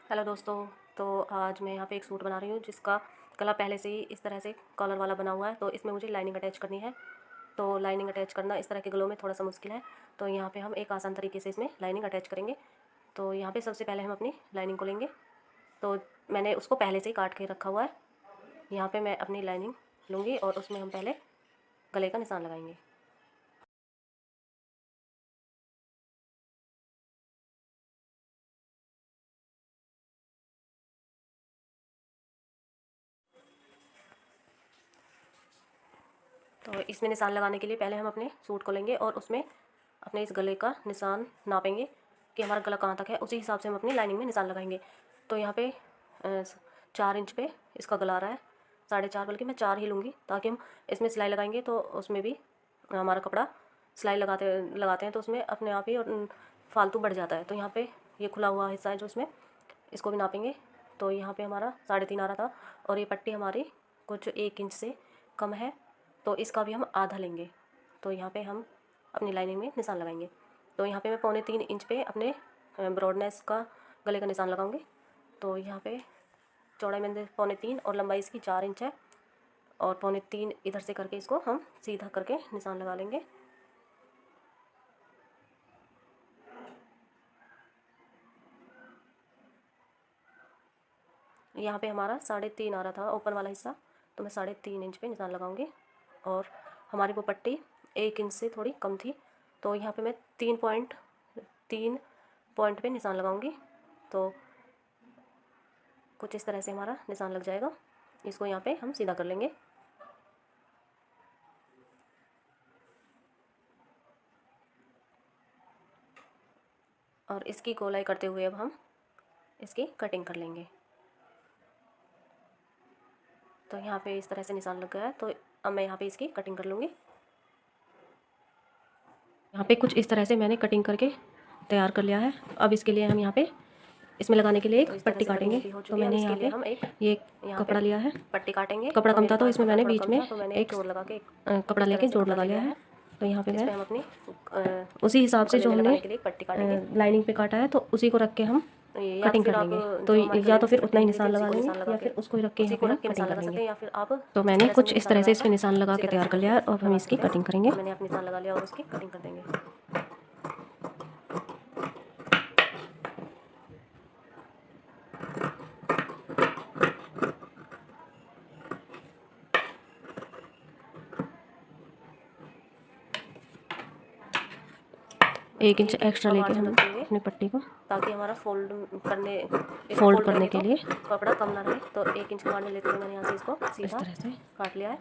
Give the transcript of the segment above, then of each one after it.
Hello दोस्तों। तो आज मैं यहाँ पे एक सूट बना रही हूँ जिसका गला पहले से ही इस तरह से कॉलर वाला बना हुआ है। तो इसमें मुझे लाइनिंग अटैच करनी है। तो लाइनिंग अटैच करना इस तरह के गलों में थोड़ा सा मुश्किल है। तो यहाँ पे हम एक आसान तरीके से इसमें लाइनिंग अटैच करेंगे। तो यहाँ पे सबसे पहले हम अपनी लाइनिंग को लेंगे। तो मैंने उसको पहले से ही काट के रखा हुआ है। यहाँ पर मैं अपनी लाइनिंग लूँगी और उसमें हम पहले गले का निशान लगाएंगे। तो इसमें निशान लगाने के लिए पहले हम अपने सूट को लेंगे और उसमें अपने इस गले का निशान नापेंगे कि हमारा गला कहाँ तक है। उसी हिसाब से हम अपनी लाइनिंग में निशान लगाएंगे। तो यहाँ पे 4 इंच पे इसका गला आ रहा है, 4.5 बल्कि मैं 4 ही लूँगी, ताकि हम इसमें सिलाई लगाएंगे तो उसमें भी हमारा कपड़ा सिलाई लगाते हैं तो उसमें अपने आप ही और फालतू बढ़ जाता है। तो यहाँ पे ये खुला हुआ हिस्सा है जो इसमें, इसको भी नापेंगे। तो यहाँ पे हमारा 3.5 आ रहा था और ये पट्टी हमारी कुछ 1 इंच से कम है, तो इसका भी हम आधा लेंगे। तो यहाँ पे हम अपनी लाइनिंग में निशान लगाएंगे। तो यहाँ पे मैं 3.25 इंच पे अपने ब्रॉडनेस का गले का निशान लगाऊंगी। तो यहाँ पे चौड़ाई मैंने 3.25 और लंबाई इसकी 4 इंच है, और 3.25 इधर से करके इसको हम सीधा करके निशान लगा लेंगे। यहाँ पे हमारा 3.5 आ रहा था ऊपर वाला हिस्सा, तो मैं 3.5 इंच पे निशान लगाऊंगी। और हमारी वो पट्टी 1 इंच से थोड़ी कम थी, तो यहाँ पे मैं 3 पॉइंट पे निशान लगाऊंगी। तो कुछ इस तरह से हमारा निशान लग जाएगा। इसको यहाँ पे हम सीधा कर लेंगे। और इसकी गोलाई करते हुए अब हम इसकी कटिंग कर लेंगे। तो यहाँ पे इस तरह से निशान लग गया है। तो अब मैं यहाँ पे इसकी कटिंग कर लूँगी। यहाँ पे कुछ इस तरह से मैंने कटिंग करके तैयार कर लिया है। अब इसके लिए हम यहाँ पे इसमें लगाने के लिए एक पट्टी काटेंगे। तो मैंने यहाँ पे ये कपड़ा लिया है, पट्टी काटेंगे। कपड़ा कम था तो इसमें मैंने बीच में एक जोड़ लगा के कपड़ा लेके जोड़ लगा लिया है। तो यहाँ पे मैं हम अपनी उसी हिसाब से जो हमने लाइनिंग पे काटा है तो उसी को रख के हम कटिंग कर लेंगे। तो या तो फिर उतना ही निशान लगा लेंगे या फिर उसको ही रख के कटिंग कर लेंगे। तो मैंने कुछ इस तरह से इसमें निशान लगा के तैयार कर लिया है और हम इसकी कटिंग करेंगे। मैंने अपनी निशान लगा लिया और उसकी कटिंग कर देंगे। एक इंच एक्स्ट्रा लेके हम अपनी पट्टी को, ताकि हमारा फोल्ड करने के लिए कपड़ा कम ना रहे। तो 1 इंच मारने लेते हुए मैंने यहाँ से इसको इस तरह से काट लिया है।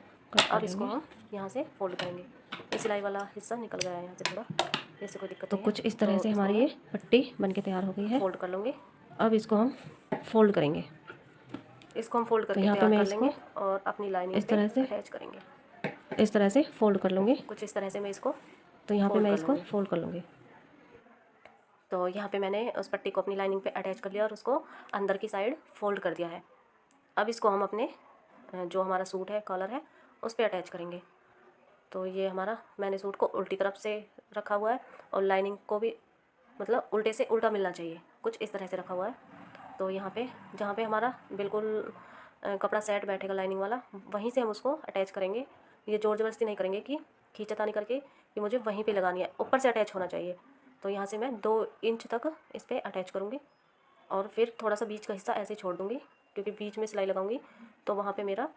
अब इसको हम यहाँ से फोल्ड करेंगे। ये सिलाई वाला हिस्सा निकल गया है यहाँ से थोड़ा, जैसे कोई दिक्कत। तो कुछ इस तरह से हमारी ये पट्टी बन के तैयार हो गई है। फोल्ड कर लूँगी। अब इसको हम फोल्ड करेंगे। इसको हम फोल्ड करके यहाँ पे मैं इसको और अपनी लाइनिंग इस तरह से अटैच करेंगे। इस तरह से फोल्ड कर लूँगी। कुछ इस तरह से मैं इसको, तो यहाँ पे मैं इसको फोल्ड कर लूँगी। तो यहाँ पे मैंने उस पट्टी को अपनी लाइनिंग पे अटैच कर लिया और उसको अंदर की साइड फोल्ड कर दिया है। अब इसको हम अपने जो हमारा सूट है, कॉलर है, उस पर अटैच करेंगे। तो ये हमारा, मैंने सूट को उल्टी तरफ से रखा हुआ है और लाइनिंग को भी मतलब उल्टे से उल्टा मिलना चाहिए, कुछ इस तरह से रखा हुआ है। तो यहाँ पे जहाँ पे हमारा बिल्कुल कपड़ा सेट बैठेगा लाइनिंग वाला, वहीं से हम उसको अटैच करेंगे। ये ज़ोर ज़बरदस्ती नहीं करेंगे कि खींचतानी करके कि मुझे वहीं पे लगानी है, ऊपर से अटैच होना चाहिए। तो यहाँ से मैं 2 इंच तक इस पर अटैच करूँगी और फिर थोड़ा सा बीच का हिस्सा ऐसे छोड़ दूँगी, क्योंकि बीच में सिलाई लगाऊँगी तो वहाँ पे मेरा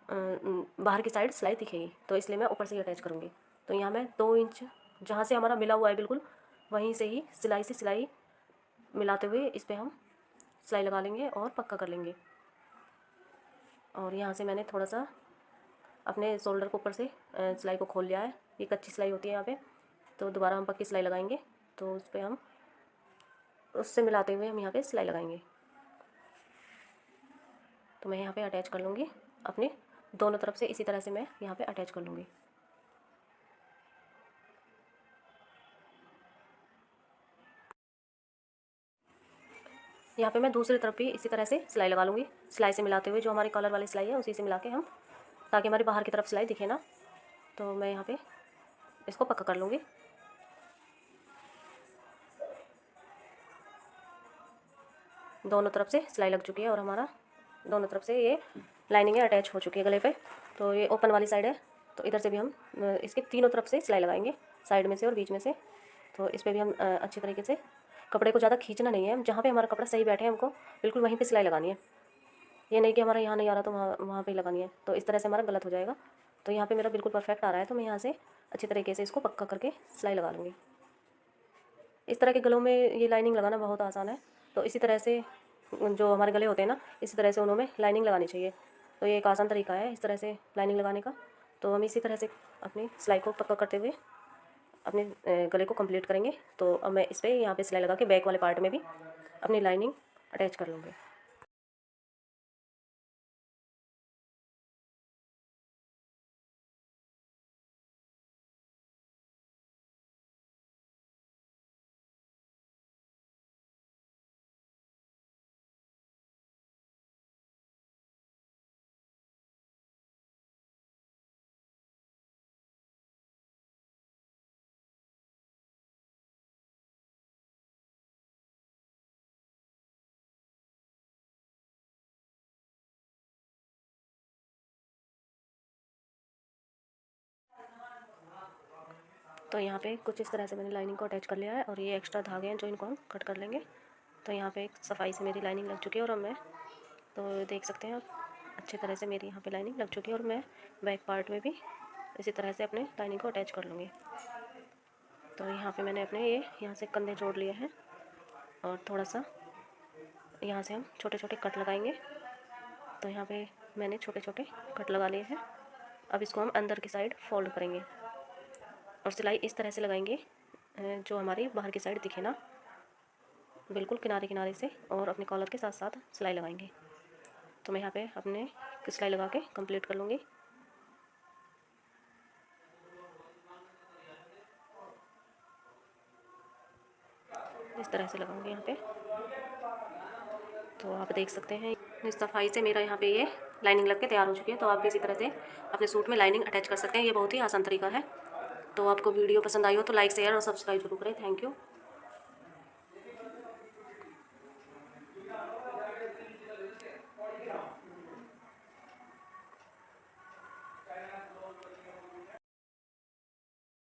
बाहर की साइड सिलाई दिखेगी, तो इसलिए मैं ऊपर से ही अटैच करूँगी। तो यहाँ मैं 2 इंच जहाँ से हमारा मिला हुआ है बिल्कुल वहीं से ही सिलाई से सिलाई मिलाते हुए इस पर हम सिलाई लगा लेंगे और पक्का कर लेंगे। और यहाँ से मैंने थोड़ा सा अपने शोल्डर के ऊपर से सिलाई को खोल लिया है। ये कच्ची सिलाई होती है यहाँ पे, तो दोबारा हम पक्की सिलाई लगाएंगे। तो उस पर हम उससे मिलाते हुए हम यहाँ पे सिलाई लगाएंगे। तो मैं यहाँ पे अटैच कर लूँगी अपने दोनों तरफ से, इसी तरह से मैं यहाँ पे अटैच कर लूँगी। यहाँ पे मैं दूसरी तरफ भी इसी तरह से सिलाई लगा लूँगी, सिलाई से मिलाते हुए, जो हमारी कॉलर वाली सिलाई है उसी से मिला के हम, ताकि हमारी बाहर की तरफ सिलाई दिखे ना। तो मैं यहाँ पे इसको पक्का कर लूँगी। दोनों तरफ से सिलाई लग चुकी है और हमारा दोनों तरफ से ये लाइनिंग अटैच हो चुकी है गले पे। तो ये ओपन वाली साइड है, तो इधर से भी हम इसके तीनों तरफ से सिलाई लगाएंगे, साइड में से और बीच में से। तो इस पर भी हम अच्छी तरीके से, कपड़े को ज़्यादा खींचना नहीं है, जहाँ पे हमारा कपड़ा सही बैठे हमको बिल्कुल वहीं पे सिलाई लगानी है। ये नहीं कि हमारा यहाँ नहीं आ रहा तो वहाँ पे लगानी है, तो इस तरह से हमारा गलत हो जाएगा। तो यहाँ पे मेरा बिल्कुल परफेक्ट आ रहा है, तो मैं यहाँ से अच्छी तरीके से इसको पक्का करके सिलाई लगा लूँगी। इस तरह के गलों में ये लाइनिंग लगाना बहुत आसान है। तो इसी तरह से जो हमारे गले होते हैं ना, इसी तरह से उन्होंने लाइनिंग लगानी चाहिए। तो ये एक आसान तरीका है इस तरह से लाइनिंग लगाने का। तो हम इसी तरह से अपनी सिलाई को पक्का करते हुए अपने गले को कंप्लीट करेंगे। तो अब मैं इस पर यहाँ पे सिलाई लगा के बैक वाले पार्ट में भी अपनी लाइनिंग अटैच कर लूँगी। तो यहाँ पे कुछ इस तरह से मैंने लाइनिंग को अटैच कर लिया है और ये एक्स्ट्रा धागे हैं जो इनको हम कट कर लेंगे। तो यहाँ पे एक सफाई से मेरी लाइनिंग लग चुकी है और अब मैं, तो देख सकते हैं आप अच्छी तरह से मेरी यहाँ पे लाइनिंग लग चुकी है और मैं बैक पार्ट में भी इसी तरह से अपने लाइनिंग को अटैच कर लूँगी। तो यहाँ पे मैंने अपने ये यहाँ से कंधे जोड़ लिए हैं और थोड़ा सा यहाँ से हम छोटे छोटे कट लगाएंगे। तो यहाँ पे मैंने छोटे छोटे कट लगा लिए हैं। अब इसको हम अंदर की साइड फोल्ड करेंगे और सिलाई इस तरह से लगाएंगे जो हमारी बाहर की साइड दिखे ना, बिल्कुल किनारे किनारे से, और अपने कॉलर के साथ साथ सिलाई लगाएंगे। तो मैं यहाँ पे अपने सिलाई लगा के कंप्लीट कर लूँगी। इस तरह से लगाऊंगी यहाँ पे। तो आप देख सकते हैं इस सफाई से मेरा यहाँ पे ये लाइनिंग लग के तैयार हो चुकी है। तो आप भी इसी तरह से अपने सूट में लाइनिंग अटैच कर सकते हैं। ये बहुत ही आसान तरीका है। तो आपको वीडियो पसंद आई हो तो लाइक शेयर और सब्सक्राइब जरूर करें। Thank you.